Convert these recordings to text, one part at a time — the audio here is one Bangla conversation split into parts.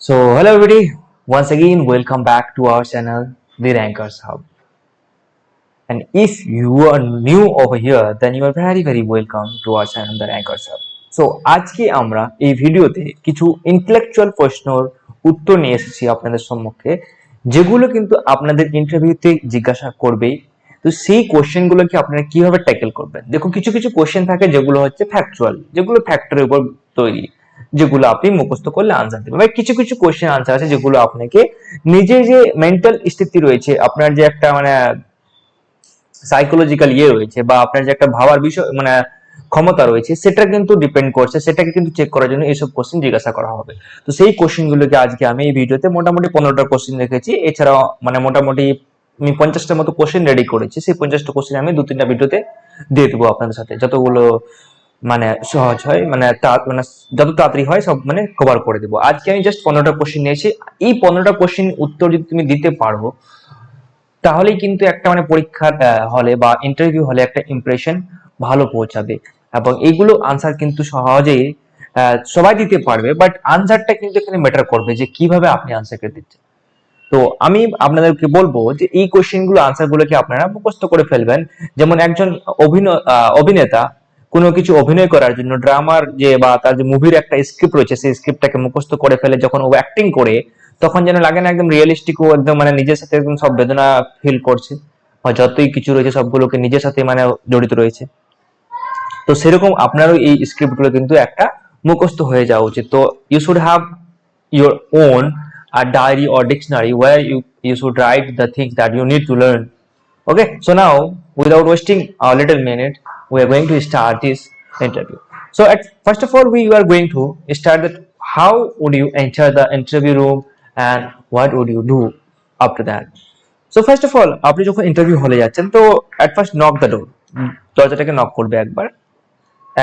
Hello everybody, once again welcome back to our channel, The Rankers Hub. And if you are new over here, then you are very welcome to our channel, The Rankers Hub. আজকে আমরা এই ভিডিওতে কিছু ইন্টেলেকচুয়াল প্রশ্নের উত্তর নিয়ে এসেছি আপনাদের সম্মুখে, যেগুলো কিন্তু আপনাদের ইন্টারভিউতে জিজ্ঞাসা করবেই। তো সেই কোশ্চেনগুলোকে আপনারা কিভাবে ট্যাকেল করবেন? দেখুন, কিছু কোশ্চেন থাকে যেগুলো হচ্ছে ফ্যাকচুয়াল, যেগুলো ফ্যাক্টরের উপর তৈরি, যেগুলো আপনি মুখস্থ করলে আনসার দেবেন। বা কিছু কোশ্চেন আনসার আছে যেগুলো আপনাকে নিজের যে মেন্টাল স্থিতি রয়েছে, আপনার যে একটা সাইকোলজিক্যাল রয়েছে, বা আপনার যে একটা ভাবার বিষয় ক্ষমতা রয়েছে, সেটা কিন্তু ডিপেন্ড করছে, সেটাকে কিন্তু চেক করার জন্য এইসব কোশ্চেন জিজ্ঞাসা করা হবে। তো সেই কোশ্চেন গুলোকে আজকে আমি এই ভিডিওতে মোটামুটি 15টা কোশ্চেন রেখেছি। এছাড়াও মোটামুটি আমি 50টার মতো কোশ্চেন রেডি করেছি। সেই 50টা কোশ্চেন আমি 2-3টা ভিডিওতে দিয়ে দেবো আপনাদের সাথে, যতগুলো সহজ হয়, যত তাড়াতাড়ি হয় সব কভার করে দেবো। আজকে আমি জাস্ট 15টা কোশ্চেন নিয়েছি। এই 15টা কোশ্চেন উত্তর যদি তুমি দিতে পারো, তাহলেই কিন্তু একটা পরীক্ষার হলে বা ইন্টারভিউ হলে একটা ইমপ্রেশন ভালো পৌঁছাবে। এবং এইগুলো আনসার কিন্তু সহজেই সবাই দিতে পারবে, বাট আনসারটা কিন্তু এখানে ম্যাটার করবে যে কিভাবে আপনি আনসারকে দিচ্ছেন। তো আমি আপনাদেরকে বলবো যে এই কোশ্চেন গুলো আনসার গুলোকে আপনারা মুখস্থ করে ফেলবেন। যেমন একজন অভিনেতা কোনো কিছু অভিনয় করার জন্য ড্রামার বা তার যে মুভির একটা স্ক্রিপ্ট রয়েছে, সেই স্ক্রিপ্টটাকে মুখস্থ করে ফেলে যখন ও অ্যাক্টিং করে, তখন যেন লাগে না একদম রিয়েলিস্টিক, ও একদম নিজের সাথে একদম সব বেদনা ফিল করছে, বা যতই কিছু রয়েছে সবগুলোকে নিজের সাথে জড়িত রয়েছে। তো সেরকম আপনারও এই স্ক্রিপ্ট গুলো কিন্তু একটা মুখস্থ হয়ে যাওয়া উচিত। তো you should have your own a diary or dictionary where you should write the things that you need to learn. Okay, so now without wasting a little minute, we are going to start this interview. So first of all, we are going to start that how would you enter the interview room and what would you do after that. So first of all, আপনি যখন ইন্টারভিউ হলে যাচ্ছেন, তো at first knock the door, দরজাটাকে নক করবে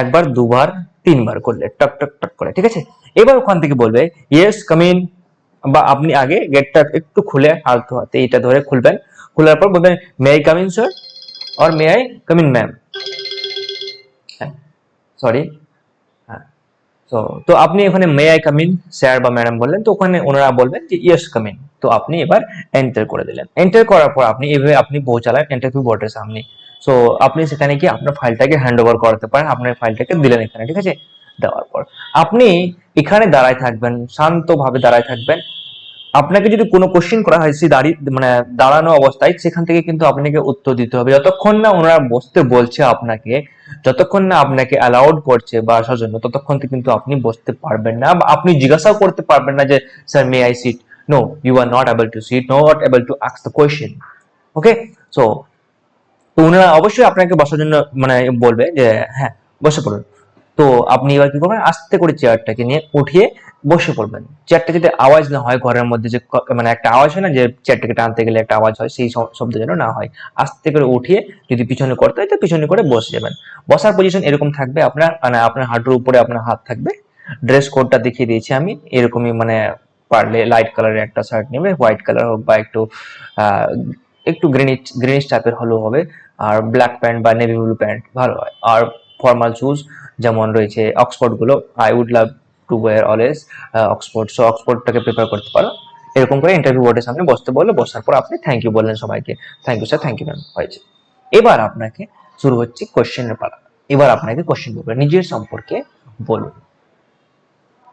একবার দুবার তিনবার করলে টক টক টক করে, ঠিক আছে? এবার ওখান থেকে বলবে ইয়েস কাম ইন, বা আপনি আগে গেটটা একটু খুলে আলতো হাতে এটা ধরে খুলবেন। খোলার পর বলবেন may I come in sir, or may I come in ma'am. Sorry, তো আপনি ওখানে may I come in sir বা ম্যাডাম বললেন, তো ওখানে ওনারা বলবেন যে ইয়েস কাম ইন। তো আপনি এবার এন্টার করে দিলেন। এন্টার করার পর আপনি এইভাবে আপনি পৌঁছালেন ইন্টারভিউ বোর্ডের সামনে। সো আপনি সেখানে গিয়ে আপনার ফাইলটাকে হ্যান্ড ওভার করাতে পারেন, আপনার ফাইলটাকে দিলেন এখানে, ঠিক আছে? দেওয়ার পর আপনি এখানে দাঁড়ায় থাকবেন, শান্তভাবে দাঁড়ায় থাকবেন। আপনাকে যদি কোনো কোশ্চেন করা হয়, সেই দাঁড়ানো অবস্থায় সেখান থেকে কিন্তু আপনাকে উত্তর দিতে হবে, যতক্ষণ না ওনারা বসতে বলছে আপনাকে, যতক্ষণ না আপনাকে অ্যালাউড করছে বা আসার জন্য, ততক্ষণ কিন্তু আপনি বসতে পারবেন না, বা আপনি জিজ্ঞাসাও করতে পারবেন না যে sir may I sit. No, you are not able to sit, not able to ask the question. Okay, so তো ওনারা অবশ্যই আপনাকে বসার জন্য বলবে যে হ্যাঁ বসে পড়ুন। তো আপনি এবার কি করবেন, আস্তে করে চেয়ারটাকে নিয়ে উঠিয়ে বসে পড়বেন। চেয়ারটা যাতে আওয়াজ না হয়, ঘরের মধ্যে যে একটা আওয়াজ হয় না, যে চেয়ারটাকে টানতে গেলে একটা আওয়াজ হয়, সেই শব্দ যেন না হয়। আস্তে করে উঠিয়ে যদি পিছনে করতে হয় তো পিছনে করে বসে যাবেন। বসার পজিশন এরকম থাকবে, আপনার আপনার হাঁটুর উপরে আপনার হাত থাকবে। ড্রেস কোডটা দেখিয়ে দিয়েছি আমি, এরকমই পারলে লাইট কালারের একটা শার্ট নেবে, হোয়াইট কালার হোক বা একটু গ্রিনিশ টাইপের হলেও হবে। আর ব্ল্যাক প্যান্ট বা নেভি ব্লু প্যান্ট ভালো হয়। আর ফর্মাল শুজ যেমন রয়েছে অক্সফোর্ড গুলো, I would love to wear always Oxford, so অক্সফোর্ডটাকে প্রেফার করতে পারো। এরকম করে ইন্টারভিউ বোর্ডের সামনে বসতে বললো, বসার পর আপনি থ্যাংক ইউ বললেন সবাইকে, thank you sir, thank you ma'am, হয়েছে। এবার আপনাকে শুরু হচ্ছে কোশ্চেনের পালা। এবার আপনাকে কোশ্চেন করবে, নিজের সম্পর্কে বলুন।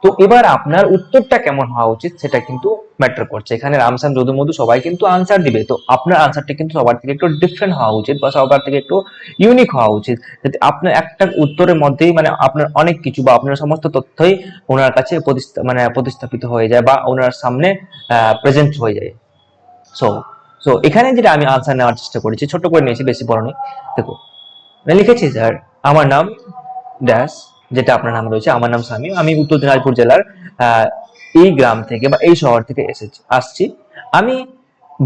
তো এবার আপনার উত্তরটা কেমন হওয়া উচিত সেটা কিন্তু ম্যাটার করছে। এখানে রামসান যদু মধু সবাই কিন্তু আনসার দিবে, তো আপনার আনসারটা কিন্তু সবার থেকে একটু ডিফারেন্ট হওয়া উচিত, বা সবার থেকে একটু ইউনিক হওয়া উচিত, যাতে আপনার একটা উত্তরের মধ্যেই আপনার অনেক কিছু বা আপনার সমস্ত তথ্যই ওনার কাছে প্রতিস্থাপিত হয়ে যায়, বা ওনার সামনে প্রেজেন্ট হয়ে যায়। সো সো এখানে যেটা আমি আনসার নেওয়ার চেষ্টা করেছি, ছোট করে নিয়েছি, বেশি বড় নেই। দেখো লিখেছি স্যার আমার নাম ড্যাশ, যেটা আপনার নাম রয়েছে, আমার নাম সামিম, আমি উত্তর দিনাজপুর জেলার এই গ্রাম থেকে বা এই শহর থেকে আসছি। আমি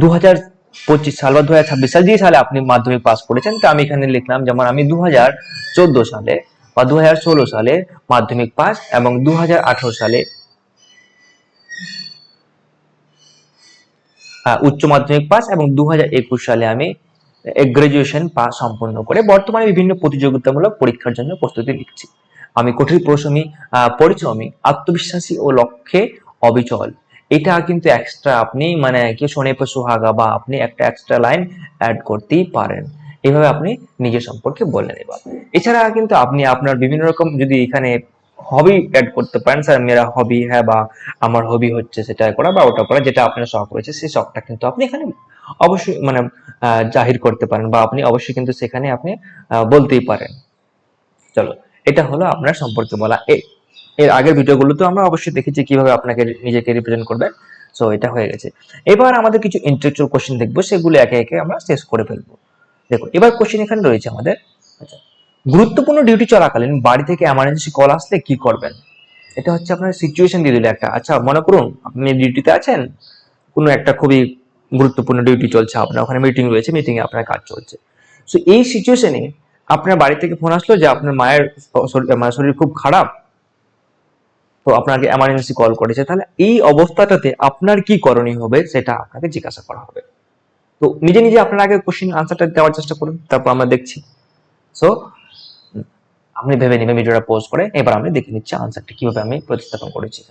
2025 সাল বা 2026 সাল, যে সালে আপনি মাধ্যমিক পাস করেছেন, তো আমি এখানে লিখলাম যেমন আমি 2014 সালে বা 2016 সালে মাধ্যমিক পাস, এবং 2018 সালে উচ্চ মাধ্যমিক পাস, এবং 2021 সালে আমি গ্রাজুয়েশন পাস সম্পন্ন করে বর্তমানে বিভিন্ন প্রতিযোগিতামূলক পরীক্ষার জন্য প্রস্তুতি নিচ্ছি। আমি কঠিন পরিশ্রমী, আত্মবিশ্বাসী ও লক্ষ্যে অবিচল। এটা কিন্তু এক্সট্রা আপনি মানে কি শোনে পে সুহাগা বা আপনি একটা এক্সট্রা লাইন অ্যাড করতেই পারেন। এইভাবে আপনি নিজের সম্পর্কে বলে নেবেন। এছাড়া কিন্তু আপনি আপনার বিভিন্ন রকম যদি এখানে হবি অ্যাড করতে পারেন, স্যার মেরা হবি হ্যাঁ, বা আমার হবি হচ্ছে সেটা করা বা ওটা করা, যেটা আপনার শখ রয়েছে সেই শখটা কিন্তু আপনি এখানে অবশ্যই মানে জাহির করতে পারেন, বা আপনি অবশ্যই কিন্তু সেখানে আপনি বলতেই পারেন। চলো, এটা হলো আপনার সম্পর্কে বলা। এর আগের ভিডিওগুলোতে আমরা অবশ্যই দেখেছি কিভাবে আপনাকে নিজেকে রিপ্রেজেন্ট করবে। সো এটা হয়ে গেছে। এবার আমাদের কিছু ইন্টেলেকচুয়াল কোশ্চেন দেখবো, সেগুলো একে একে আমরা শেষ করে ফেলবো। দেখো এবার কোশ্চেন এখানে রয়েছে আমাদের। আচ্ছা, গুরুত্বপূর্ণ ডিউটি চলাকালীন বাড়ি থেকে এমার্জেন্সি কল আসলে কি করবেন? এটা হচ্ছে আপনার সিচুয়েশন দিয়ে দিল একটা। আচ্ছা মনে করুন আপনি ডিউটিতে আছেন, কোনো একটা খুবই গুরুত্বপূর্ণ ডিউটি চলছে, আপনার ওখানে মিটিং রয়েছে, মিটিং এ আপনার কাজ চলছে। সো এই সিচুয়েশনে আপনার বাড়ি থেকে ফোন আসলো যে আপনার মায়ের মানে শরীর খুব খারাপ, তো আপনাকে এমার্জেন্সি কল করেছে, তাহলে এই অবস্থাটাতে আপনার কি করণীয় হবে সেটা আপনাকে জিজ্ঞাসা করা হবে। তো নিজে নিজে আপনার আগে কোশ্চেন আনসারটা দেওয়ার চেষ্টা করুন, তারপর আমরা দেখছি। সো আপনি ভেবে নেবেন, ভিডিওটা পোজ করে এবার আমি দেখে নিচ্ছি আনসারটা কিভাবে আমি প্রতিস্থাপন করেছি।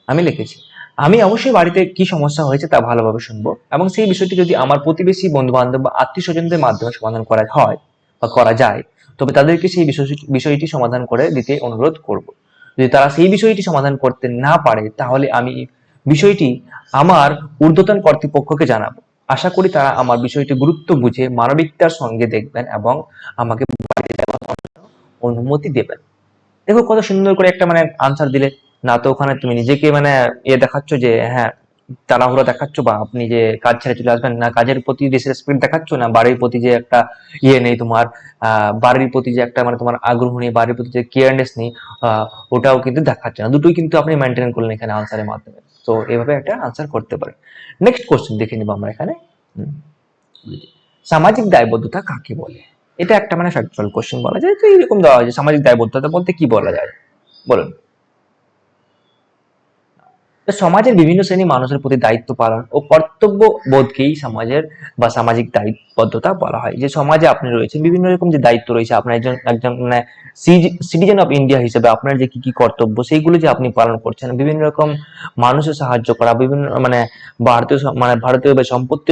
আমি লিখেছি, আমি অবশ্যই বাড়িতে কি সমস্যা হয়েছে তা ভালোভাবে শুনবো এবং সেই বিষয়টি যদি আমার প্রতিবেশী, বন্ধু বান্ধব বা আত্মীয় স্বজনদের মাধ্যমে সমাধান করা হয় বা করা যায়, তবে তাদেরকে সেই বিষয়টি সমাধান করে দিতে অনুরোধ করব। যদি তারা সেই বিষয়টি সমাধান করতে না পারে, তাহলে আমি বিষয়টি আমার ঊর্ধ্বতন কর্তৃপক্ষকে জানাবো। আশা করি তারা আমার বিষয়টি গুরুত্ব বুঝে মানবিকতার সঙ্গে দেখবেন এবং আমাকে বাড়ি যাওয়ার অনুমতি দেবেন। দেখো কত সুন্দর করে একটা মানে আনসার দিলে। না তো ওখানে তুমি নিজেকে মানে দেখাচ্ছ যে হ্যাঁ তাড়াহুড়ো দেখাচ্ছ, বা আপনি যে কাজ ছেড়ে চলে আসবেন, না কাজের প্রতি ডিসরেসপেক্ট দেখাচ্ছ, না বাড়ির প্রতি যে একটা নেই তোমার, বাড়ির প্রতি যে একটা মানে তোমার আগ্রহ নেই, বাড়ির প্রতি যে কেয়ারনেস নেই, ওটাও কিন্তু দেখাচ্ছে না। দুটোই কিন্তু আপনি মেনটেন করলেন এখানে আনসারের মাধ্যমে। তো এইভাবে একটা আনসার করতে পারেন। নেক্সট কোশ্চেন দেখে নিবো আমরা এখানে। সামাজিক দায়বদ্ধতা কাকে বলে? এটা একটা মানে ফ্যাক্টুয়াল কোশ্চেন বলা যায়। তো এইরকম দেওয়া হয়েছে, সামাজিক দায়বদ্ধতা বলতে কি বলা যায় বলুন। তো সমাজের বিভিন্ন শ্রেণীর মানুষের প্রতি দায়িত্ব পালন ও কর্তব্য বোধকেই সমাজের বা সামাজিক দায়বদ্ধতা বলা হয়। যে সমাজে আপনি রয়েছেন, বিভিন্ন রকম যে দায়িত্ব রয়েছে, আপনার একজন একজন মানে সিটিজেন অফ ইন্ডিয়া হিসেবে আপনার যে কি কি কর্তব্য সেইগুলো যে আপনি পালন করছেন, বিভিন্ন রকম মানুষের সাহায্য করা, বিভিন্ন মানে মানে ভারতীয় সম্পত্তি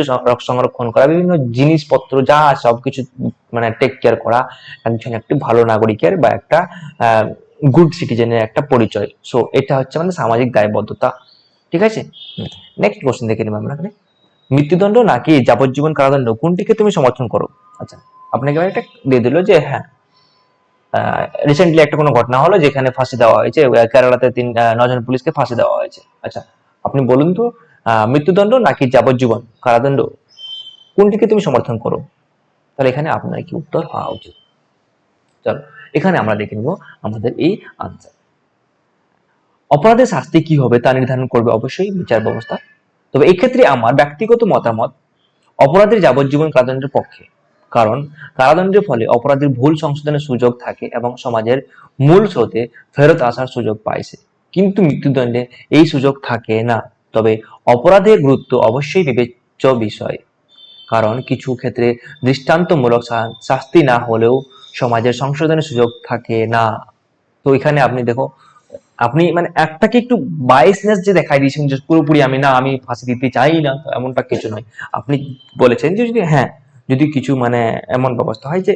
সংরক্ষণ করা, বিভিন্ন জিনিসপত্র যা সবকিছু মানে টেক কেয়ার করা একজন একটি ভালো নাগরিকের বা একটা গুড সিটিজেনের একটা পরিচয়। সো এটা হচ্ছে মানে সামাজিক দায়বদ্ধতা। ঠিক আছে, নেক্সট কোশ্চেন দেখে নিব আমরা এখানে। মৃত্যুদণ্ড নাকি যাবজ্জীবন কারাদণ্ড, কোনটিকে তুমি সমর্থন করো? আচ্ছা, আপনাকে একটা দিয়ে দিল যে হ্যাঁ রিসেন্টলি একটা কোনো ঘটনা হলো যেখানে ফাঁসি দেওয়া হয়েছে, কেরালাতে 9 জন পুলিশকে ফাঁসি দেওয়া হয়েছে। আচ্ছা আপনি বলুন তো, মৃত্যুদণ্ড নাকি যাবজ্জীবন কারাদণ্ড, কোনটিকে তুমি সমর্থন করো? তাহলে এখানে আপনার কি উত্তর হওয়া উচিত? চলো এখানে আমরা দেখে নিব আমাদের এই আনসার। অপরাধের শাস্তি কি হবে তা নির্ধারণ করবে অবশ্যই বিচার ব্যবস্থা। তবে এক্ষেত্রে আমার ব্যক্তিগত মতামত অপরাধের যাবজ্জীবন কারাদণ্ডের পক্ষে। কারণ কারাদণ্ডের ফলে অপরাধীর ভুল সংশোধনের সুযোগ থাকে এবং সমাজের মূল স্রোতে ফেরত আসার সুযোগ পাইছে। কিন্তু মৃত্যুদণ্ডে এই সুযোগ থাকে না। তবে অপরাধের গুরুত্ব অবশ্যই বিবেচ্য বিষয়, কারণ কিছু ক্ষেত্রে দৃষ্টান্তমূলক শাস্তি না হলেও সমাজের সংশোধনের সুযোগ থাকে না। তো এখানে আপনি দেখো, আপনি মানে একটাকে একটু বায়াসনেস যে দেখাই দিয়েছেন যে পুরোপুরি আমি না, আমি ফাঁসি দিতে চাই না, তো এমনটা কিছু নয়। আপনি বলেছেন যে যদি হ্যাঁ যদি কিছু মানে এমন ব্যবস্থা হয় যে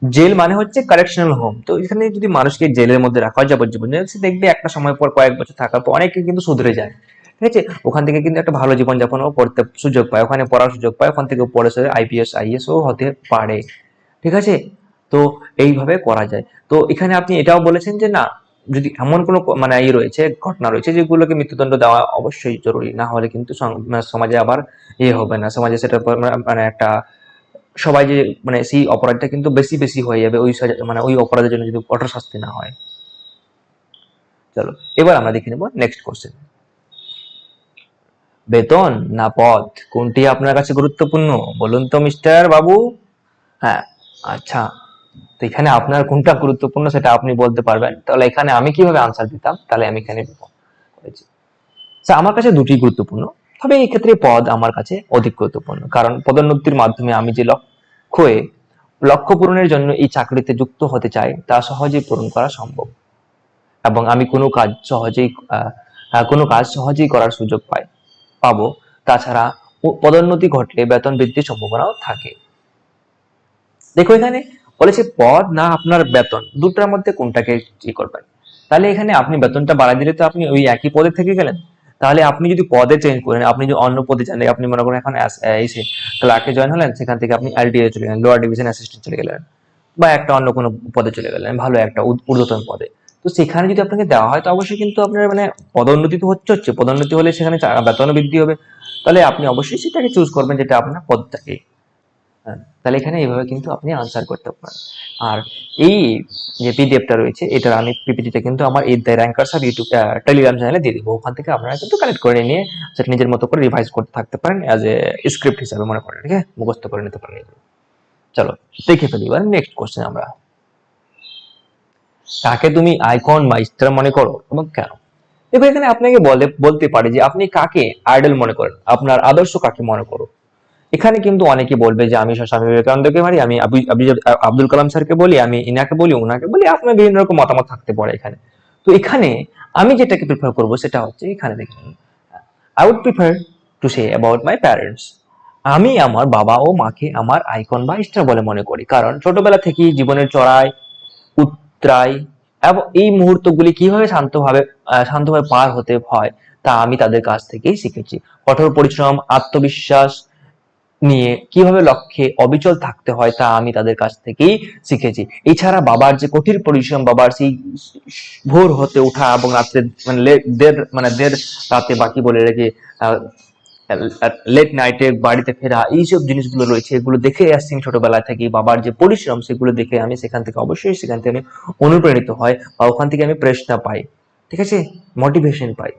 জেল মানে হচ্ছে কারেকশনাল হোম, তো এখানে যদি মানুষকে জেলের মধ্যে রাখা হয় যাবজ্জীবন, সে দেখবে একটা সময় পর কয়েক বছর থাকার পর অনেকে কিন্তু শুধরে যায়। ঠিক আছে, ওখান থেকে কিন্তু একটা ভালো জীবনযাপনও করতে সুযোগ পায়, ওখানে পড়ার সুযোগ পায়, ওখান থেকে পড়ে সে আইপিএস আইএস ও হতে পারে। ঠিক আছে, তো এইভাবে করা যায়। তো এখানে আপনি এটাও বলেছেন যে না, যদি এমন কোনো মানে রয়েছে, ঘটনা রয়েছে যেগুলোকে মৃত্যুদণ্ড দেওয়া অবশ্যই জরুরি, না হলে কিন্তু মানে সমাজে আবার হবে না, সমাজে সেটা মানে একটা সবাই যে মানে সেই অপরাধটা কিন্তু বেশি বেশি হয়ে যাবে ওই মানে ওই অপরাধের জন্য যদি কঠোর শাস্তি না হয়। চলো এবার আমরা দেখে নেব নেক্সট কোশ্চেন। বেতন না পদ, কোনটি আপনার কাছে গুরুত্বপূর্ণ বলুন তো মিস্টার বাবু? হ্যাঁ, আচ্ছা, তো এখানে আপনার কোনটা গুরুত্বপূর্ণ সেটা আপনি বলতে পারবেন। তাহলে এখানে আমি কিভাবে আনসার দিতাম, তাহলে আমি এখানে করেছি। আমার কাছে দুটি গুরুত্বপূর্ণ, তবে এই ক্ষেত্রে পদ আমার কাছে অধিক গুরুত্বপূর্ণ, কারণ পদোন্নতির মাধ্যমে আমি যে লক্ষ্য পূরণের জন্য এই চাকরিতে যুক্ত হতে চাই তা সহজেই পূরণ করা সম্ভব, এবং আমি কোনো কাজ সহজেই কোনো কাজ সহজেই করার সুযোগ পাবো। তাছাড়া পদোন্নতি ঘটলে বেতন বৃদ্ধির সম্ভাবনাও থাকে। দেখো এখানে বলেছে পদ না আপনার বেতন, দুটার মধ্যে কোনটাকে কি করবেন। তাহলে এখানে আপনি বেতনটা বাড়াই দিলে তো আপনি ওই একই পদে থেকে গেলেন। তাহলে আপনি যদি পদে চেঞ্জ করেন, আপনি যদি অন্য পদে যান, আপনি মনে করেন এখন এসে ক্লার্কে জয়েন হলেন, সেখান থেকে আপনি এলডিএ চলে গেলেন, লোয়ার ডিভিশন অ্যাসিস্ট্যান্ট চলে গেলেন, বা একটা অন্য কোনো পদে চলে গেলেন, ভালো একটা ঊর্ধ্বতন পদে। তো সেখানে যদি আপনাকে দেওয়া হয় তো অবশ্যই কিন্তু আপনার মানে পদোন্নতি তো হচ্ছে পদোন্নতি হলে সেখানে বেতনও বৃদ্ধি হবে। তাহলে আপনি অবশ্যই সেটাকে চুজ করবেন যেটা আপনার পদটাকে। হ্যাঁ, তাহলে এখানে এইভাবে কিন্তু আপনি আনসার করতে পারেন। আর এই যে পিডিএফটা রয়েছে, এটার আমি পিপিটিটা কিন্তু আমার এই the ranker sir YouTube Telegram চ্যানেলে দিয়ে দিব। ওখান থেকে আপনারা কিন্তু কালেক্ট করে নিয়ে সেটা নিজের মতো করে রিভাইজ করতে থাকতে পারেন, অ্যাজ এ স্ক্রিপ্ট হিসাবে মনে করেন, ঠিক আছে, মুখস্থ করে নিতে পারেন। চলো দেখে ফেলি এবার নেক্সট কোশ্চেন আমরা। কাকে তুমি আইকন বা স্টার মনে করো এবং কেন? দেখো এখানে আপনাকে বলতে পারে যে আপনি কাকে আইডল মনে করেন, আপনার আদর্শ কাকে মনে করো। এখানে কিন্তু অনেকে বলবে যে আমি স্বামী বিবেকানন্দকে মারি, আমি আব্দুল কালাম স্যারকে বলি, আমি ইনাকে বলি, ওনাকে বলি, আপনার বিভিন্ন রকম মতামত থাকতে পারে এখানে। তো এখানে আমি যেটাকে প্রিফার করব সেটা হচ্ছে এখানে দেখুন, I would prefer to say about my parents. আমি আমার বাবা ও মাকে আমার আইকন বা স্টার বলে মনে করি, কারণ ছোটবেলা থেকেই জীবনের চড়াই উতরাই এবং এই মুহূর্তগুলি কিভাবে শান্তভাবে পার হতে হয় তা আমি তাদের কাছ থেকেই শিখেছি। কঠোর পরিশ্রম, আত্মবিশ্বাস নিয়ে কিভাবে লক্ষ্যে অবিচল থাকতে হয় তা আমি তাদের কাছ থেকেই শিখেছি। এছাড়া বাবার যে কঠিন পরিশ্রম, বাবার সেই ভোর হতে ওঠা এবং রাত্রে দেড় রাতে বাকি বলে রেখে লেট নাইটে বাড়িতে ফেরা, এইসব জিনিসগুলো রয়েছে, এগুলো দেখে আসছি ছোটবেলা থেকে। বাবার যে পরিশ্রম সেগুলো দেখে আমি সেখান থেকে আমি অনুপ্রাণিত হয় বা ওখান থেকে আমি প্রেরণা পাই, ঠিক আছে, মোটিভেশন পাই।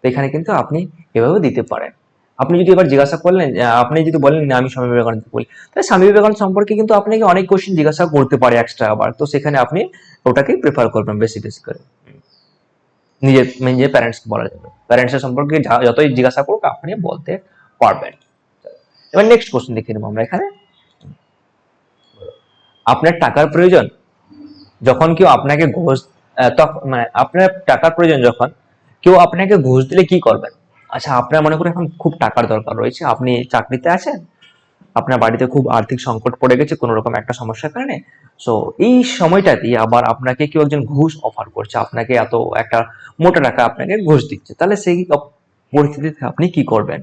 তো এখানে কিন্তু আপনি এভাবে দিতে পারেন। আপনি যদি এবার জিজ্ঞাসা করলেন, আপনি যদি বলেন না আমি স্বামী বিবেকানন্দ বলি, তাহলে স্বামী বিবেকানন্দ সম্পর্কে কিন্তু আপনাকে অনেক কোশ্চেন জিজ্ঞাসা করতে পারে এক্সট্রা আবার, তো সেখানে আপনি ওটাকেই প্রেফার করবেন বেশি করে। নিজের প্যারেন্টসকে বলা যাবে, প্যারেন্টসের সম্পর্কে যতই জিজ্ঞাসা করুক আপনি বলতে পারবেন। এবার নেক্সট কোশ্চেন দেখে নেবো আমরা এখানে। আপনার টাকার প্রয়োজন যখন কেউ আপনাকে ঘুষ মানে আপনার টাকার প্রয়োজন যখন কেউ আপনাকে ঘুষ দিলে কি করবেন? আচ্ছা, আপনার মনে করেন এখন খুব টাকার দরকার রয়েছে, আপনি চাকরিতে আছেন, আপনার বাড়িতে খুব আর্থিক সংকট পড়ে গেছে কোনো রকম একটা সমস্যার কারণে। সো এই সময়টাতে আবার আপনাকে কেউ একজন ঘুষ অফার করছে, আপনাকে এত একটা মোটা টাকা আপনাকে ঘুষ দিচ্ছে, তাহলে সেই পরিস্থিতিতে আপনি কি করবেন?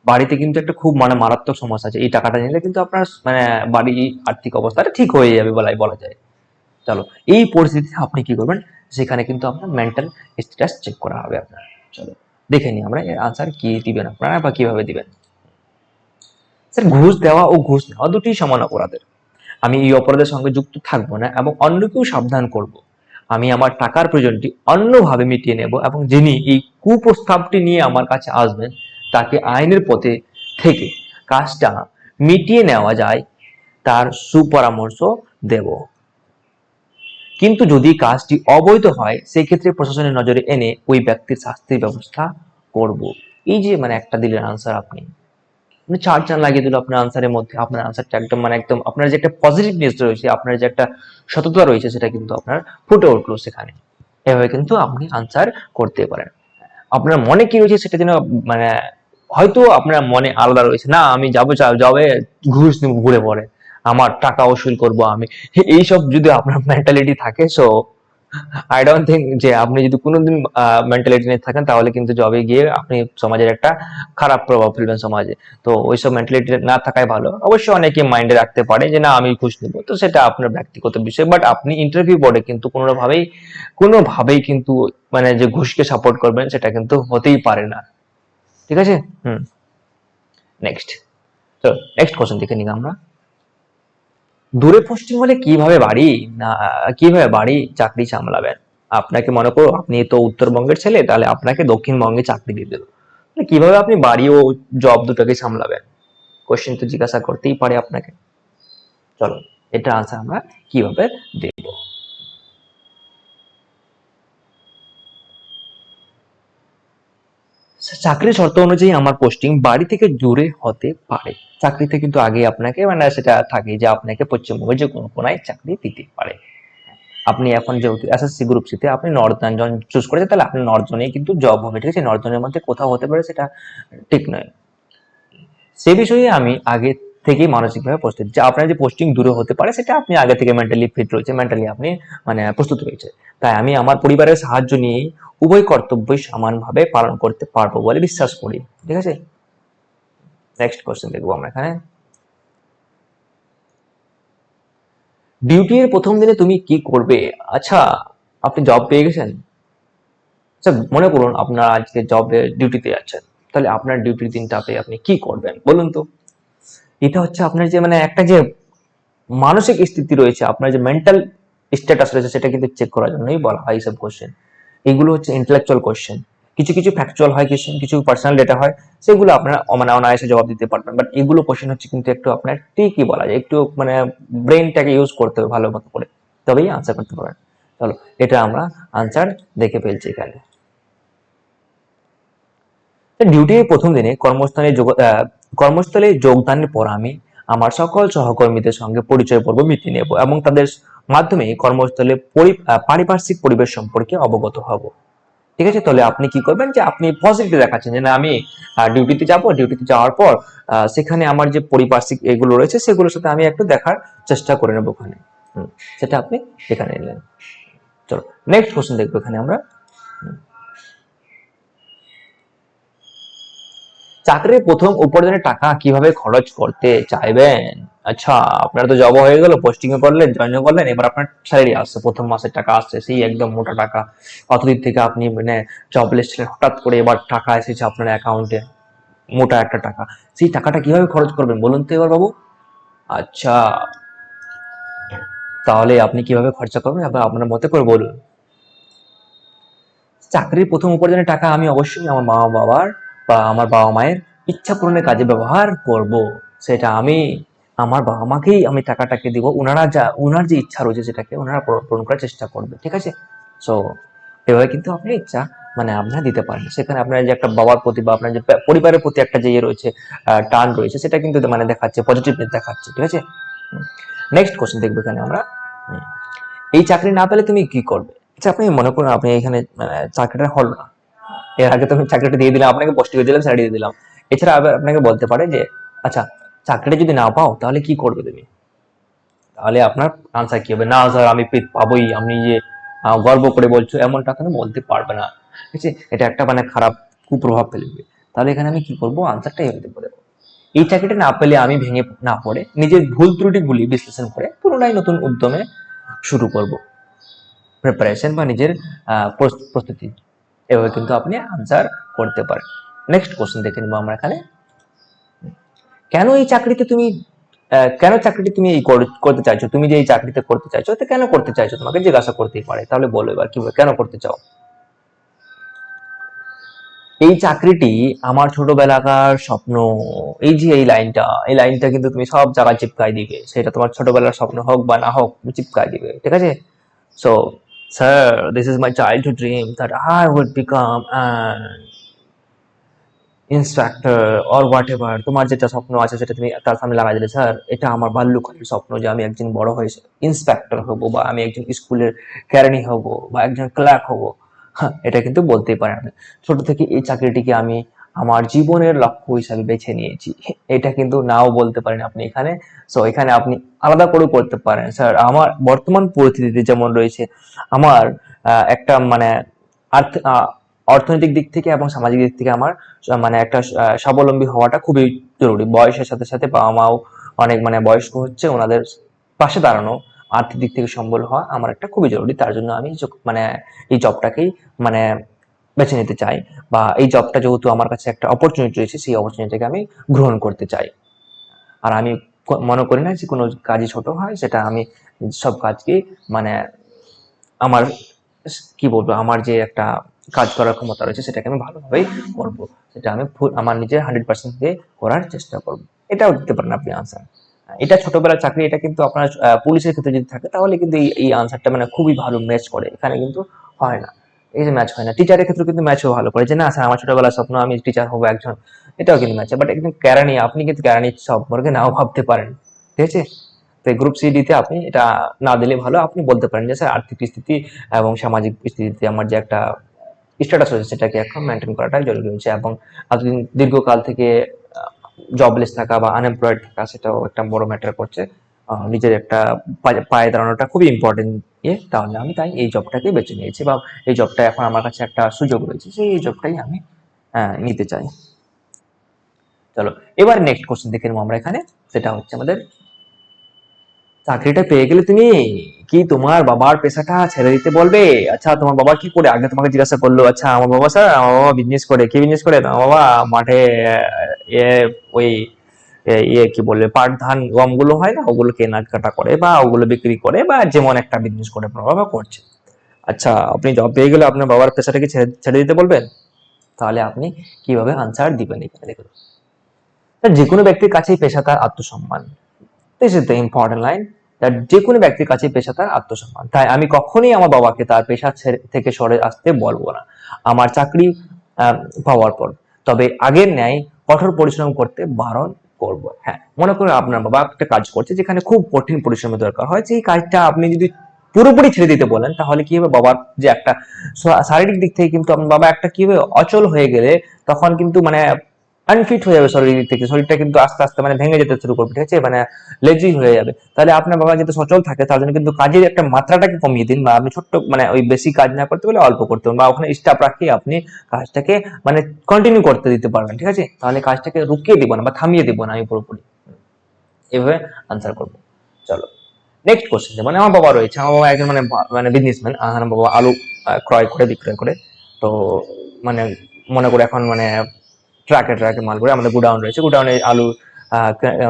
বাড়িতে কিন্তু একটা খুব মানে মারাত্মক সমস্যা আছে, এই টাকাটা নিলে কিন্তু আপনার মানে বাড়ি আর্থিক অবস্থাটা ঠিক হয়ে যাবে বলা যায়। চলো এই পরিস্থিতিতে আপনি কি করবেন, সেখানে কিন্তু আপনার মেন্টাল স্ট্যাটাস চেক করা হবে আপনার। চলো দেখে নিই আমরা এর আনসার কি দিবেন আপনারা বা কিভাবে দিবেন। স্যার, ঘুষ দেওয়া ও ঘুষ নেওয়া দুটি সমান অপরাধের। আমি এই অপরাধের সঙ্গে যুক্ত থাকবো না এবং অন্যকেও সাবধান করব। আমি আমার টাকার প্রয়োজনটি অন্যভাবে মিটিয়ে নেব এবং যিনি এই কুপ্রস্তাবটি নিয়ে আমার কাছে আসবেন তাকে আইনের পথে থেকে কাজটা মিটিয়ে নেওয়া যায় তার সুপরামর্শ দেব। কিন্তু যদি কাজটি অবৈধ হয় সেই ক্ষেত্রে প্রশাসনের নজরে এনে ওই ব্যক্তির শাস্তির ব্যবস্থা করব। এই যে মানে একটা দিলেন আনসার, আপনি মানে 4 চান লাগিয়ে দিল আপনার আনসারের মধ্যে। আপনার আনসারটা একদম মানে একদম আপনার যে একটা পজিটিভনেস রয়েছে, আপনার যে একটা সততা রয়েছে, সেটা কিন্তু আপনার ফুটে উঠলো সেখানে। এভাবে কিন্তু আপনি আনসার করতে পারেন। আপনার মনে কি রয়েছে সেটা যেন মানে হয়তো আপনার মনে আলাদা রয়েছে, না আমি যাবো যাবে ঘুষ নিব ঘুরে পড়ে, আমার টাকা উসুল করব আমি, এইসব যদি আপনার মেন্টালিটি থাকে, সো আই ডোন্ট থিঙ্ক যে আপনি যদি কোনোদিন মেন্টালিটি নিয়ে থাকেন তাহলে কিন্তু জবে গিয়ে আপনি সমাজের একটা খারাপ প্রভাব ফেলবেন সমাজে। তো ওইসব মেন্টালিটি না থাকাই ভালো। অবশ্যই অনেকে মাইন্ডে রাখতে পারে যে না আমি ঘুষ নেবো, তো সেটা আপনার ব্যক্তিগত বিষয়, বাট আপনি ইন্টারভিউ বোর্ডে কিন্তু কোনোভাবেই কিন্তু মানে যে ঘুষকে সাপোর্ট করবেন সেটা কিন্তু হতেই পারে না, ঠিক আছে। নেক্সট, তো নেক্সট কোশ্চেন দেখে নিই আমরা। দূরে পোস্টিং হলে কিভাবে বাড়ি চাকরি সামলাবেন? আপনাকে মনে করো আপনি তো উত্তরবঙ্গের ছেলে, তাহলে আপনাকে দক্ষিণবঙ্গে চাকরি দিয়ে দিল, কিভাবে আপনি বাড়ি ও জব দুটাকে সামলাবেন? কোশ্চেন তো জিজ্ঞাসা করতেই পারে আপনাকে। চলো এটা আনসার আমরা কিভাবে দেব। চাকরির শর্ত অনুযায়ী আমার পোস্টিং বাড়ি থেকে দূরে হতে পারে। চাকরিতে কিন্তু আগে আপনাকে মানে সেটা থাকে যে আপনাকে পশ্চিমবঙ্গের যে কোনো কোনায় চাকরি দিতে পারে। আপনি এখন যেহেতু এসএসসি গ্রুপ সিতে আপনি নর্দার্ন জোন চুজ করেছেন, তাহলে আপনি নর্থ জোনেই কিন্তু জব হবে, ঠিক আছে। নর্থ জোনের মধ্যে কোথাও হতে পারে, সেটা ঠিক নয়। সে বিষয়ে আমি আগে থেকেই মানসিকভাবে প্রস্তুত, যে আপনার যে পোস্টিং দূরে হতে পারে সেটা আপনি আগে থেকে মেন্টালি ফিট রয়েছে, মেন্টালি আপনি মানে প্রস্তুত রয়েছে। তাই আমি আমার পরিবারের সাহায্য নিয়েই উভয় কর্তব্যই সমানভাবে পালন করতে পারবো বলে বিশ্বাস করি, ঠিক আছে। নেক্সট কোশ্চেন দেখবো আমরা এখানে। ডিউটির প্রথম দিনে তুমি কি করবে? আচ্ছা, আপনি জব পেয়ে গেছেন। আচ্ছা, মনে করুন আপনার আজকে জবে ডিউটিতে যাচ্ছেন, তাহলে আপনার ডিউটির দিনটাতে আপনি কি করবেন বলুন তো। এটা হচ্ছে আপনার যে মানে একটা যে মানসিক স্থিতি রয়েছে, আপনার যে মেন্টাল স্ট্যাটাস রয়েছে, সেটা কিন্তু চেক করার জন্যই বলা হয় এইসব কোশ্চেন। এগুলো হচ্ছে ইন্টেলেকচুয়াল কোশ্চেন, কিছু কিছু ফ্যাকচুয়াল হয়, কিছু কিছু পার্সোনাল ডেটা হয়, সেগুলো আপনার মানে অনায়াসে জবাব দিতে পারবেন। বাট এগুলো কোশ্চেন হচ্ছে কিন্তু একটু আপনার ঠিকই বলা যায়, একটু মানে ব্রেনটাকে ইউজ করতে হবে ভালো মতো করে, তবেই আনসার করতে পারবেন। চলো, এটা আমরা আনসার দেখে ফেলছি এখানে। ডিউটির প্রথম দিনে কর্মস্থলে যোগদানের পর আমি আমার সকল সহকর্মীদের সঙ্গে পরিচয় পর্ব মিটিয়ে নেব এবং তাদের মাধ্যমে কর্মস্থলে পারিপার্শ্বিক পরিবেশ সম্পর্কে অবগত হব, ঠিক আছে। তাহলে আপনি কি করবেন, যে আপনি পজিটিভ দেখাচ্ছেন যে না আমি ডিউটিতে যাব, ডিউটিতে যাওয়ার পর সেখানে আমার যে পারিপার্শ্বিক এগুলো রয়েছে সেগুলোর সাথে আমি একটু দেখার চেষ্টা করে নেবো ওখানে। সেটা আপনি এখানে নিলেন। চলো, নেক্সট কোশ্চেন দেখবো এখানে আমরা। চাকরির প্রথম উপার্জনের টাকা কিভাবে খরচ করতে চাইবেন? আচ্ছা, আপনার তো জব হয়ে গেল, পোস্টিং এ করলেন, জয়েন করলেন, এবার আপনার স্যালারি আসছে, প্রথম মাসের টাকা আসছে, সেই একদম মোটা টাকা। অতদিন থেকে আপনি মানে জবলেস ছিলেন, হঠাৎ করে এবার টাকা এসেছে আপনার অ্যাকাউন্টে, মোটা একটা টাকা। সেই টাকাটা কিভাবে খরচ করবেন বলুন তো এবার বাবু। আচ্ছা, তাহলে আপনি কিভাবে খরচা করবেন এবার আপনার মতে করে বলুন। চাকরির প্রথম উপার্জনের টাকা আমি অবশ্যই আমার মা বাবার বা আমার বাবা মায়ের ইচ্ছা পূরণের কাজে ব্যবহার করব। সেটা আমি আমার বাবা মাকেই আমি টাকাটাকে দিব, উনার যে ইচ্ছা রয়েছে সেটাকে ওনারা পূরণ করার চেষ্টা করবে, ঠিক আছে। সো এভাবে কিন্তু আপনি ইচ্ছা মানে আপনারা দিতে পারেন, সেখানে আপনার যে একটা বাবার প্রতি বা আপনার যে পরিবারের প্রতি একটা যে ইয়ে রয়েছে, টান রয়েছে, সেটা কিন্তু মানে দেখাচ্ছে, পজিটিভ দেখাচ্ছে, ঠিক আছে। নেক্সট কোশ্চেন দেখবো এখানে আমরা। এই চাকরি না পেলে তুমি কি করবে? আচ্ছা, আপনি মনে করুন আপনি এখানে মানে চাকরিটা হলো না, এর আগে তো আমি চাকরিটা দিয়ে দিলাম আপনাকে, পোস্টিং দিলাম, স্যালারি দিয়ে দিলাম। এছাড়া আবার আপনাকে বলতে পারে যে আচ্ছা, চাকরিটা যদি না পাও তাহলে কি করবে তুমি? তাহলে আপনার আনসার কি হবে? না স্যার আমি পাবোই, আপনি যে গর্ব করে বলছো এমনটা কেন বলতে পারবে না, ঠিক আছে। এটা একটা মানে খারাপ কুপ্রভাব ফেলবে। তাহলে এখানে আমি কি করবো, আনসারটা হতে পারে এই চাকরিটা না পেলে আমি ভেঙে না পড়ে নিজের ভুল ত্রুটিগুলি বিশ্লেষণ করে পুনরায় নতুন উদ্যমে শুরু করব প্রিপারেশন বা নিজের প্রস্তুতি। এভাবে কিন্তু আপনি আনসার করতে পারেন। নেক্সট কোশ্চেন দেখে নিবো আমরা এখানে। কেন এই চাকরিতে তুমি কেন চাকরিটি তুমি এই করতে চাইছো? তুমি যে এই চাকরিতে করতে চাইছো, তো কেন করতে চাইছো তোমাকে জিজ্ঞাসা করতেই পারে, তাহলে বলো এবার কি কেন করতে চাও। এই চাকরিটি আমার ছোটবেলাকার স্বপ্ন। এই যে এই লাইনটা কিন্তু তুমি সব জায়গায় চিপকাই দিবে, সেটা তোমার ছোটবেলার স্বপ্ন হোক বা না হোক, চিপকাই দিবে, ঠিক আছে। So sir, this is my childhood dream that I will become an instructor or what ever. তোমার যেটা স্বপ্ন আছে সেটা তুমি তার সামনে লাগাই দিলে, স্যার এটা আমার বাল্যকালের স্বপ্ন যে আমি একদিন বড় হয়ে ইন্সপেক্টর হব, বা আমি একজন স্কুলের কেরানি হব, বা একজন ক্লার্ক হব। হ্যাঁ, এটা কিন্তু বলতেই পারেন আপনি। ছোট থেকে এই চাকরিটিকে আমি আমার জীবনের লক্ষ্য হিসাবে বেছে নিয়েছি, এটা কিন্তু নাও বলতে পারেন আপনি এখানে। সো এখানে আপনি আলাদা করে করতে পারেন, স্যার আমার বর্তমান পরিস্থিতিতে যেমন রয়েছে, আমার একটা মানে অর্থনৈতিক দিক থেকে এবং সামাজিক দিক থেকে আমার মানে একটা স্বাবলম্বী হওয়াটা খুবই জরুরি। বয়সের সাথে সাথে বাবা মাও অনেক মানে বয়স্ক হচ্ছে, ওনাদের পাশে দাঁড়ানো, আর্থিক দিক থেকে সম্বল হওয়া আমার একটা খুবই জরুরি। তার জন্য আমি মানে এই জবটাকেই মানে বেছে নিতে চাই, বা এই জবটা যেহেতু আমার কাছে একটা অপরচুনিটি রয়েছে, সেই অপরচুনিটিকে আমি গ্রহণ করতে চাই। আর আমি মনে করি না যে কোনো কাজই ছোট হয়, সেটা আমি সব কাজকে মানে আমার কি বলবো, আমার যে একটা কাজ করার ক্ষমতা রয়েছে সেটাকে আমি ভালোভাবেই করবো, সেটা আমি আমার নিজের 100% দিয়ে করার চেষ্টা করবো। এটাও দিতে পারেন আপনি আনসার। এটা ছোটবেলার চাকরি, এটা কিন্তু আপনার পুলিশের ক্ষেত্রে যদি থাকে তাহলে কিন্তু এই আনসারটা মানে খুবই ভালো ম্যাচ করে, এখানে কিন্তু হয় না, এই যে ম্যাচ হয় না। টিচারের ক্ষেত্রে কিন্তু ম্যাচও ভালো করে, যে না স্যার আমার ছোটবেলার স্বপ্ন আমি টিচার হবো একজন, এটাও কিন্তু ম্যাচ। বাট একদম কেরানি, আপনি কিন্তু কেরানি সম্পর্কে নাও ভাবতে পারেন, ঠিক আছে। তো গ্রুপ সি তে আপনি এটা না দিলে ভালো। আপনি বলতে পারেন যে স্যার আর্থিক স্থিতি এবং সামাজিক পরিস্থিতিতে আমার যে একটা স্ট্যাটাস হয়েছে সেটাকে এখন মেনটেন করাটা জরুরি হচ্ছে, এবং আপনি দীর্ঘকাল থেকে জবলেস থাকা বা আনএমপ্লয়েড থাকা সেটাও একটা বড় ম্যাটার করছে। নিজের একটা পায়ে দাঁড়ানোটা খুবই ইম্পর্টেন্ট তাহলে আমি তাই এই জবটাকে বেছে নিয়েছি, বা এই জবটা এখন আমার কাছে একটা সুযোগ রয়েছে, সেই এই জবটাই আমি নিতে চাই। চলো এবার নেক্সট কোশ্চেন দেখে নেবো আমরা এখানে, সেটা হচ্ছে আমাদের চাকরিটা পেয়ে গেলে তুমি কি তোমার বাবার পেশাটা ছেড়ে দিতে বলবে? আচ্ছা তোমার বাবা কি করে, আগে তোমাকে জিজ্ঞাসা করলো। আচ্ছা আমার বাবা স্যার, আমার বাবা বিজনেস করে। কি বিজনেস করে? আমার বাবা মাঠে ওই ইয়ে কি বলবে, পাট ধান গম গুলো হয় না, ওগুলো কেনাকাটা করে বা ওগুলো বিক্রি করে, বা যেমন একটা বিজনেস করে আপনার বাবা করছে। আচ্ছা আপনি জব পেয়ে গেলে আপনার বাবার পেশাটাকে ছেড়ে দিতে বলবেন? তাহলে আপনি কিভাবে আনসার দিবেন এখানে দেখুন। যে কোনো ব্যক্তির কাছেই পেশা তার আত্মসম্মান। This is the important line, যে কোনো ব্যক্তির কাছে পেশা তার আত্মসম্মান। তাই আমি কখনোই আমার বাবাকে তার পেশা থেকে সরে আসতে বলবো না আমার চাকরি পাওয়ার পর। তবে আগের ন্যায় কঠোর পরিশ্রম করতে বারণ করব। হ্যাঁ, মনে করুন আপনার বাবা একটা কাজ করছে যেখানে খুব কঠিন পরিশ্রমের দরকার হয়, সেই কাজটা আপনি যদি পুরোপুরি ছেড়ে দিতে বলেন তাহলে কি হবে, বাবার যে একটা শারীরিক দিক থেকে কিন্তু আপনার বাবা একটা কি হবে, অচল হয়ে গেলে তখন কিন্তু মানে আনফিট হয়ে যাবে শরীর থেকে, শরীরটা কিন্তু আস্তে আস্তে মানে ভেঙে যেতে শুরু করবে, ঠিক আছে, মানে লেজি হয়ে যাবে। তাহলে আপনার বাবা যাতে সচল থাকে তার জন্য কিন্তু কাজের একটা মাত্রাটাকে কমিয়ে দিন, বা আপনি ছোট্ট মানে ওই বেশি কাজ না করতে পারলে অল্প করতে পারেন, বা ওখানে স্টাফ রাখিয়ে আপনি কাজটাকে মানে কন্টিনিউ করতে দিতে পারবেন, ঠিক আছে। তাহলে কাজটাকে রুকিয়ে দিব না বা থামিয়ে দিব না আমি পুরোপুরি, এভাবে আনসার করবো। চলো নেক্সট কোশ্চেন, মানে আমার বাবা রয়েছে, আমার বাবা একজন মানে মানে বিজনেসম্যান। আমার বাবা আলু ক্রয় করে বিক্রয় করে। তো মানে মনে করে এখন মানে ট্রাকে ট্রাকে মাল করে, আমাদের গোডাউন রয়েছে, গোডাউনে আলু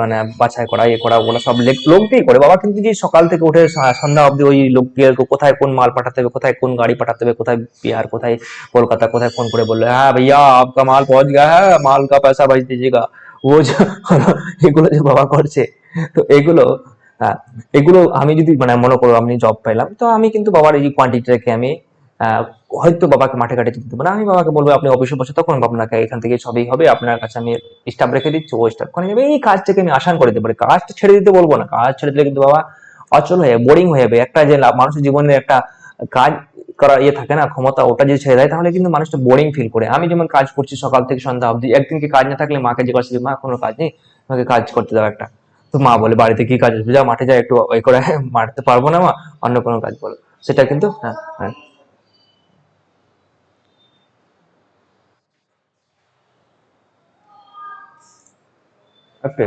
মানে বাছাই করা, ইয়ে করা, ওগুলো সব লোক দিয়ে করে বাবা। কিন্তু যে সকাল থেকে উঠে সন্ধ্যা অবধি ওই লোক দিয়ে কোথায় কোন মাল পাঠাতে হবে, কোথায় কোন গাড়ি পাঠাতে হবে, কোথায় বিহার, কোথায় কলকাতা, কোথায় ফোন করে বললো হ্যাঁ भैया आपका माल पहुंच गया है, माल का पैसा भेज दीजिएगा, ও যে এগুলো যে বাবা করছে। তো এগুলো এগুলো আমি যদি মানে মনে করো আমি জব পাইলাম, তো আমি কিন্তু বাবার এই কোয়ান্টিটিটাকে আমি হয়তো বাবাকে মাঠে ঘাটে দিতে পারে, আমি বাবাকে বলবো আপনি অফিসে বসে তখন আপনাকে এখান থেকে সবই হবে, আপনার কাছে আমি স্টাফ রেখে দিচ্ছি, ও স্টাফ করে যাবে, এই কাজটাকে আমি আসান করে দিতে পারি। কাজটা ছেড়ে দিতে বলবো না, কাজ ছেড়ে দিলে কিন্তু বাবা অচল হয়ে বোরিং হয়ে যাবে। একটা যে মানুষের জীবনে একটা কাজ করা ইয়ে থাকে না ক্ষমতা, ওটা যদি ছেড়ে দেয় তাহলে কিন্তু মানুষটা বোরিং ফিল করে। আমি যেমন কাজ করছি সকাল থেকে সন্ধ্যা অবধি, একদিন কি কাজ না থাকলে মাকে জিজ্ঞাসা করি মা কোনো কাজ নেই, আমাকে কাজ করতে দাও একটা। তো মা বলে বাড়িতে কি কাজ আছে, যা মাঠে যা একটু ওই করে, মারতে পারবো না মা, অন্য কোনো কাজ বলো। সেটা কিন্তু হ্যাঁ হ্যাঁ ওকে।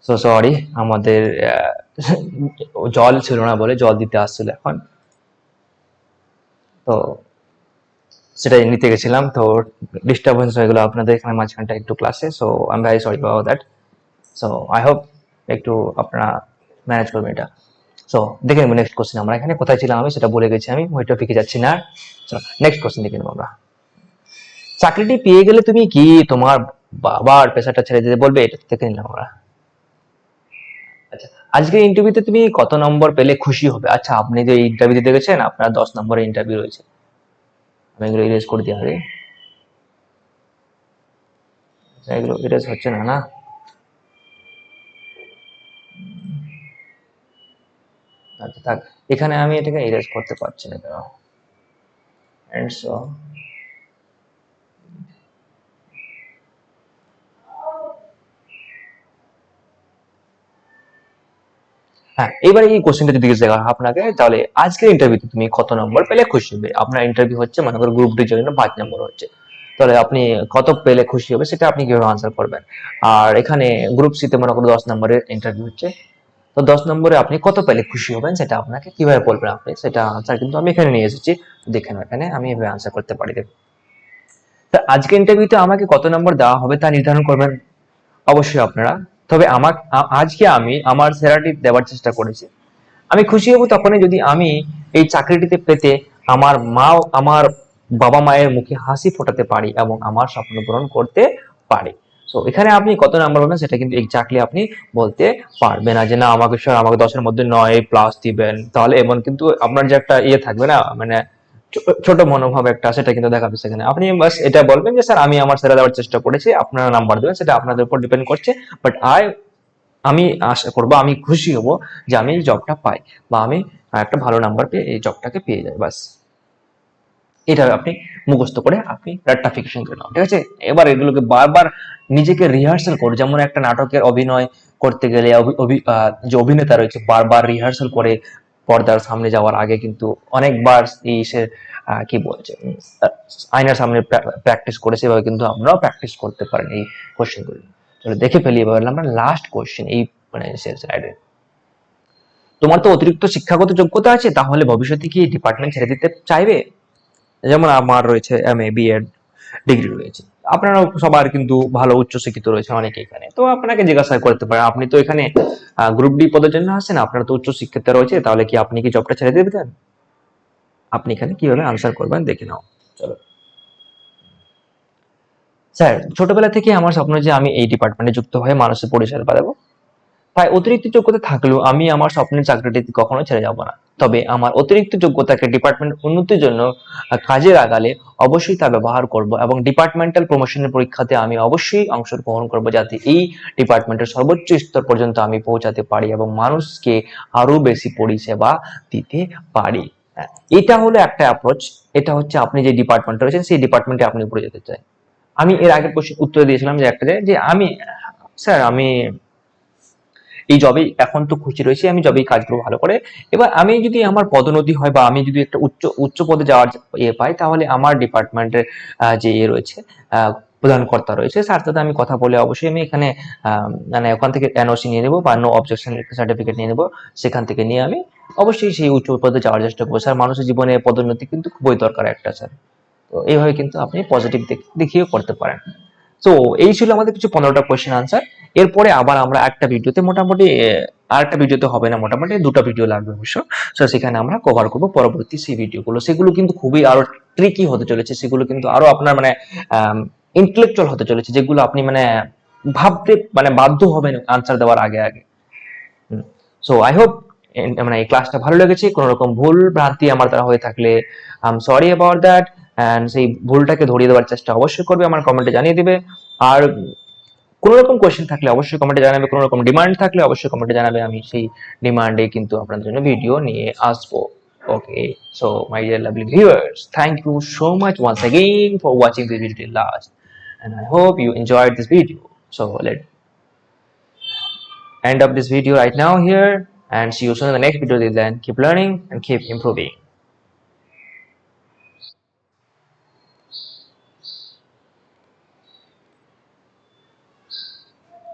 সো সরি, আমাদের জল ছিল না বলে জল দিতে আসছিল এখন, তো সেটাই নিতে গেছিলাম, তো ডিস্টারবেন্স হয়ে গেলো আপনাদের এখানে মাঝখানটা একটু ক্লাসে। So I am very sorry about that. So I hope একটু আপনারা ম্যানেজ করবেন এটা। সো দেখে নেবো নেক্সট কোশ্চেন। আমরা এখানে কোথায় ছিলাম আমি সেটা বলে গেছি, আমি ওই টপিকে যাচ্ছি না। চলো নেক্সট কোশ্চেন দেখে নেবো আমরা। চাকরিটি পেয়ে গেলে তুমি কি তোমার বাবার পেশাটা ছেড়ে দিতে বলবে, এটা দেখে নিলাম আমরা। আচ্ছা, আজকের ইন্টারভিউতে তুমি কত নম্বর পেলে খুশি হবে? আচ্ছা, আপনি যে ইন্টারভিউ দিতে গেছেন, আপনার 10 নম্বরের ইন্টারভিউ রয়েছে। আমি এগুলো ইরেজ করে দিই আগে। আচ্ছা, এগুলো ইরেজ হচ্ছে না, না? আচ্ছা থাক, এখানে আমি এটাকে ইরেজ করতে পারছি না কেন? এন্ড সো হ্যাঁ, এবারে এই কোশ্চেনটা যদি জিজ্ঞেস করা হয় আপনাকে, তাহলে আজকের ইন্টারভিউতে তুমি কত নম্বর পেলে খুশি হবে? আপনার ইন্টারভিউ হচ্ছে, মনে করো গ্রুপ ডির জন্য 5 নম্বর হচ্ছে, তাহলে আপনি কত পেলে খুশি হবে সেটা আপনি কিভাবে আনসার করবেন? আর এখানে গ্রুপ সি তে মনে করো 10 নম্বরের ইন্টারভিউ হচ্ছে, তো 10 নম্বরে আপনি কত পেলে খুশি হবেন সেটা আপনাকে কিভাবে বলবেন আপনি, সেটা আনসার কিন্তু আমি এখানে নিয়ে এসেছি। দেখেন এখানে আমি এভাবে আনসার করতে পারি। দেখুন, তা আজকে ইন্টারভিউতে আমাকে কত নম্বর দেওয়া হবে তা নির্ধারণ করবেন অবশ্যই আপনারা। তবে আজকে আমি আমার সেরাটি দেওয়ার চেষ্টা করেছি। আমি খুশি হব তখনই যদি আমি এই চাকরিটিতে পেতে আমার বাবা মায়ের মুখে হাসি ফোটাতে পারি এবং আমার স্বপ্ন পূরণ করতে পারি। তো এখানে আপনি কত নাম্বার পাবেন সেটা কিন্তু এক্স্যাক্টলি আপনি বলতে পারবেন না, যে না আমাকে স্যার আমাকে 10-এর মধ্যে 9 প্লাস দিবেন, তাহলে এমন কিন্তু আপনার যে একটা ইয়ে থাকবে না, মানে ছোট মনোভাব একটা, সেটা কিন্তু দেখাবে সেখানে। আপনি বাস এটা বলবেন যে স্যার আমি আমার সেরা দেওয়ার চেষ্টা করেছি, আপনারা নাম্বার দেবেন, সেটা আপনাদের উপর ডিপেন্ড করছে। বাট আমি আশা করবো, আমি খুশি হব যে আমি এই জবটা পাই, বা আমি একটা ভালো নাম্বার পেয়ে এই জবটাকে পেয়ে যাই। বাস এটা আপনি মুখস্থ করে আপনি রাট্টাফিকেশন করে নাও, ঠিক আছে? এবার এগুলোকে বারবার নিজেকে রিহার্সাল করো, যেমন একটা নাটকের অভিনয় করতে গেলে যে অভিনেতা রয়েছে বারবার রিহার্সাল করে পর্দার সামনে যাওয়ার আগে কিন্তু অনেকবার এই সে কি বলছে আয়নার সামনে প্র্যাকটিস করে, সেভাবে কিন্তু আপনারাও প্র্যাকটিস করতে পারেন এই কোশ্চেনগুলো। চলো দেখে ফেলি এবার আমরা লাস্ট কোশ্চেন এই মানে সেলস রাইডের। তোমার তো অতিরিক্ত শিক্ষাগত যোগ্যতা আছে, তাহলে ভবিষ্যতে কি ডিপার্টমেন্ট ছেড়ে দিতে চাইবে? যেমন আমার রয়েছে এমএ বিএড ডিগ্রি রয়েছে, আপনারা সবার কিন্তু ভালো উচ্চশিক্ষিত রয়েছে অনেকে এখানে, তো আপনাকে জিজ্ঞাসা করতে পারে আপনি তো এখানে গ্রুপ ডি পদের জন্য আসেন, আপনার তো উচ্চশিক্ষিত রয়েছে, তাহলে কি আপনি কি জবটা ছেড়ে দিবেন? আপনি এখানে কিভাবে আনসার করবেন দেখে নাও। চলো স্যার, ছোটবেলা থেকে আমার স্বপ্ন যে আমি এই ডিপার্টমেন্টে যুক্ত হয়ে মানুষের পরিষেবা দেবো, তাই অতিরিক্ত যোগ্যতা থাকলেও আমি আমার স্বপ্নের চাকরিটি কখনো ছেড়ে যাব না। তবে আমার অতিরিক্ত যোগ্যতাকে ডিপার্টমেন্ট উন্নতির জন্য কাজে লাগালে অবশ্যই তা ব্যবহার করব, এবং ডিপার্টমেন্টাল প্রমোশনের পরীক্ষাতে আমি অবশ্যই অংশগ্রহণ করব, যাতে এই ডিপার্টমেন্টের সর্বোচ্চ স্তর পর্যন্ত আমি পৌঁছাতে পারি এবং মানুষকে আরো বেশি পরিষেবা দিতে পারি। হ্যাঁ, এটা হলো একটা অ্যাপ্রোচ। এটা হচ্ছে আপনি যে ডিপার্টমেন্টে রয়েছেন সেই ডিপার্টমেন্টে আপনি উপরে যেতে চান। আমি এর আগের প্রশ্ন উত্তর দিয়েছিলাম যে একটা, যে আমি স্যার আমি এই জবে এখন তো খুশি রয়েছি, আমি জবেই কাজ করবো ভালো করে। এবার আমি যদি আমার পদোন্নতি হয় বা আমি যদি একটা উচ্চ উচ্চ পদে যাওয়ার ইয়ে পাই, তাহলে আমার ডিপার্টমেন্টের যে ইয়ে রয়েছে প্রধান কর্তা রয়েছে, তার সাথে আমি কথা বলে অবশ্যই আমি এখানে মানে ওখান থেকে এনওসি নিয়ে নেবো বা নো অবজেকশন সার্টিফিকেট নিয়ে নেবো। সেখান থেকে নিয়ে আমি অবশ্যই সেই উচ্চ পদে যাওয়ার চেষ্টা করবো। স্যার, মানুষের জীবনে পদোন্নতি কিন্তু খুবই দরকার একটা, স্যার। তো এইভাবে কিন্তু আপনি পজিটিভ দেখিয়েও করতে পারেন। তো এই ছিল আমাদের কিছু 15টা কোয়েশ্চেন আনসার। এরপরে আবার আমরা একটা ভিডিওতে মোটামুটি আর একটা ভিডিওতে হবে না, মোটামুটি 2টা ভিডিও লাগবে অবশ্য। তো সেখানে আমরা কভার করবো পরবর্তী সেই ভিডিওগুলো, সেগুলো কিন্তু খুবই আরো ট্রিকি হতে চলেছে, সেগুলো কিন্তু আরো আপনার মানে ইন্টেলেকচুয়াল হতে চলেছে, যেগুলো আপনি মানে ভাবতে মানে বাধ্য হবেন আনসার দেওয়ার আগে আগে। সো আই হোপ মানে এই ক্লাসটা ভালো লেগেছে। কোনো রকম ভুল ভ্রান্তি আমার দ্বারা হয়ে থাকলে I am sorry about that, and সেই ভুলটাকে ধরিয়ে দেওয়ার চেষ্টা অবশ্যই করবে, আমার কমেন্টে জানিয়ে দিবে। আর কোনো রকম কোয়েশ্চেন থাকলে অবশ্যই কমেন্টে জানাবে, কোনো রকম ডিমান্ড থাকলে অবশ্যই কমেন্টে জানাবে, আমি সেই ডিমান্ডে কিন্তু আপনাদের জন্য ভিডিও নিয়ে আসবো। Okay, so my dear lovely viewers, thank you so much once again for watching this video till last, and I hope you enjoyed this video. So let's end up this video right now here, and see you soon in the next video. Till then, keep learning and keep improving.